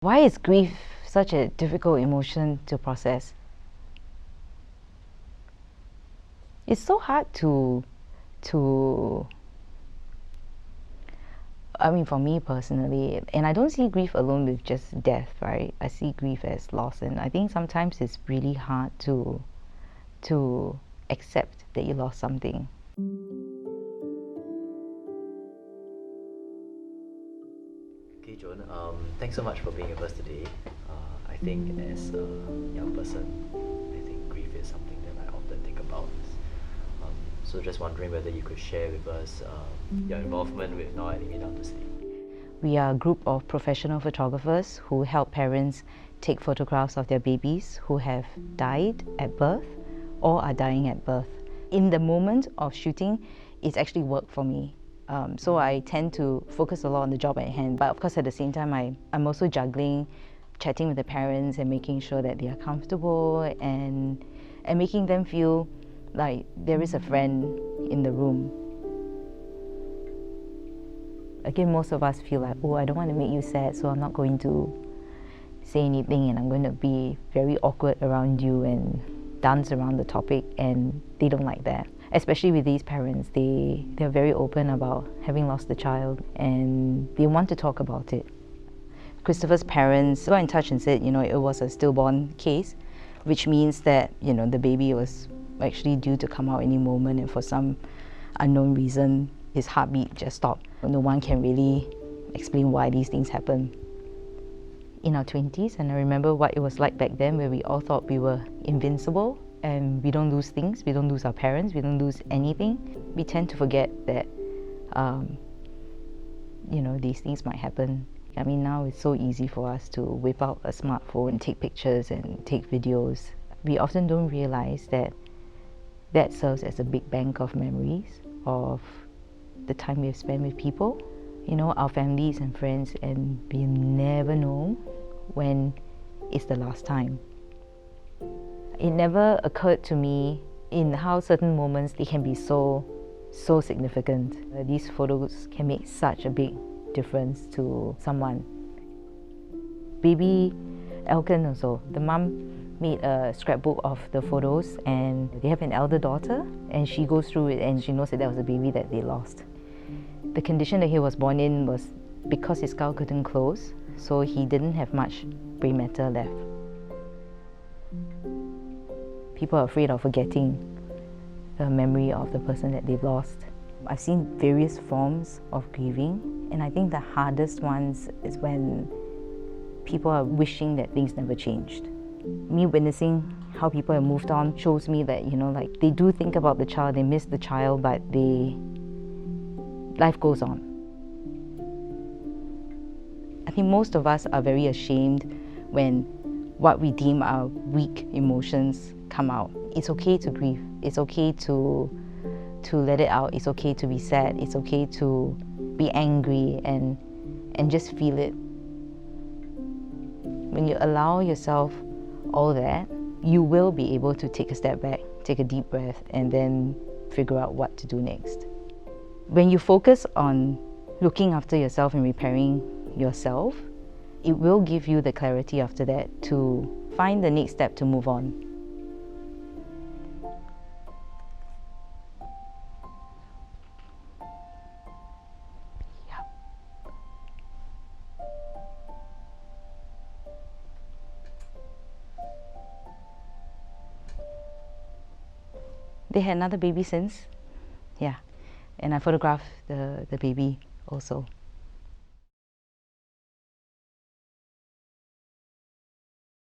Why is grief such a difficult emotion to process? It's so hard to I mean, for me personally, and I don't see grief alone with just death, right? I see grief as loss, and I think sometimes it's really hard to accept that you lost something. Okay, Joan, thanks so much for being with us today. I think as a young person, I think grief is something that I often think about. So just wondering whether you could share with us your involvement with Now Enemy Down to Sleep. We are a group of professional photographers who help parents take photographs of their babies who have died at birth or are dying at birth. In the moment of shooting, it's actually work for me. So I tend to focus a lot on the job at hand. But of course, at the same time, I'm also juggling, chatting with the parents and making sure that they are comfortable and making them feel like there is a friend in the room. Again, most of us feel like, oh, I don't want to make you sad, so I'm not going to say anything and I'm going to be very awkward around you and dance around the topic, and they don't like that. Especially with these parents, they're very open about having lost the child and they want to talk about it. Christopher's parents got in touch and said, it was a stillborn case, which means that, the baby was actually due to come out any moment, and for some unknown reason, his heartbeat just stopped. No one can really explain why these things happen. In our 20s, and I remember what it was like back then, where we all thought we were invincible and we don't lose things, we don't lose our parents, we don't lose anything. We tend to forget that, these things might happen. I mean, now it's so easy for us to whip out a smartphone, take pictures and take videos. We often don't realize that that serves as a big bank of memories of the time we've spent with people, our families and friends, and we never know when is the last time. It never occurred to me in how certain moments they can be so significant. These photos can make such a big difference to someone. Baby Elkin also, the mum made a scrapbook of the photos, and they have an elder daughter, and she goes through it and she knows that was a baby that they lost. The condition that he was born in was because his skull couldn't close, so he didn't have much brain matter left. People are afraid of forgetting the memory of the person that they've lost. I've seen various forms of grieving, and I think the hardest ones is when people are wishing that things never changed. Me witnessing how people have moved on shows me that, like, they do think about the child, they miss the child, but life goes on. I think most of us are very ashamed when what we deem our weak emotions come out. It's okay to grieve. It's okay to let it out. It's okay to be sad. It's okay to be angry and just feel it. When you allow yourself all that, you will be able to take a step back, take a deep breath, and then figure out what to do next. When you focus on looking after yourself and repairing yourself, it will give you the clarity after that to find the next step to move on. They had another baby since, and I photographed the baby also.